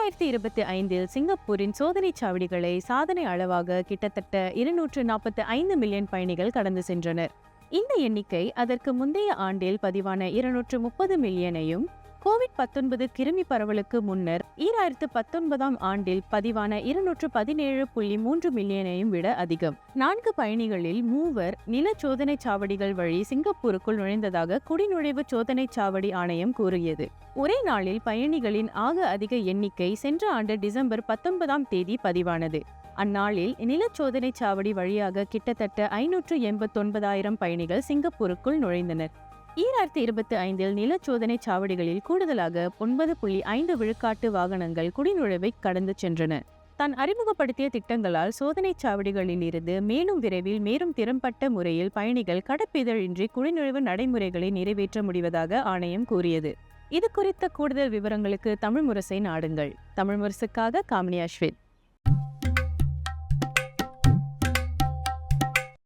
2025 சிங்கப்பூரின் சோதனைச் சாவடிகளை சாதனை அளவாக கிட்டத்தட்ட 245 மில்லியன் பயணிகள் கடந்து சென்றனர். இந்த எண்ணிக்கை அதற்கு முந்தைய ஆண்டில் பதிவான 230 மில்லியனையும், கோவிட்-19 கிருமி பரவலுக்கு முன்னர் 2019 ஆண்டில் பதிவான 217.3 மில்லியனையும் விட அதிகம். 4 பயணிகளில் 3 நில சோதனைச் சாவடிகள் வழி சிங்கப்பூருக்குள் நுழைந்ததாக குடிநுழைவு சோதனைச் சாவடி ஆணையம் கூறியது. ஒரே நாளில் பயணிகளின் ஆக அதிக எண்ணிக்கை சென்ற ஆண்டு டிசம்பர் 19 பதிவானது. அந்நாளில் நில சோதனைச் சாவடி வழியாக கிட்டத்தட்ட 589,000 பயணிகள் சிங்கப்பூருக்குள் நுழைந்தனர். 2025 நில சோதனைச் சாவடிகளில் கூடுதலாக 9.5 விழுக்காட்டு வாகனங்கள் குடிநுழைவை கடந்து சென்றன. தான் அறிமுகப்படுத்திய திட்டங்களால் சோதனைச் சாவடிகளில் இருந்து மேலும் விரைவில் மேலும் திறம்பட்ட முறையில் பயணிகள் கடப்பிதழின்றி குடிநுழைவு நடைமுறைகளை நிறைவேற்ற முடிவதாக ஆணையம் கூறியது. இது குறித்த கூடுதல் விவரங்களுக்கு தமிழ் முரசை நாடுங்கள். தமிழ் முரசுக்காக காமினி அஸ்வின்.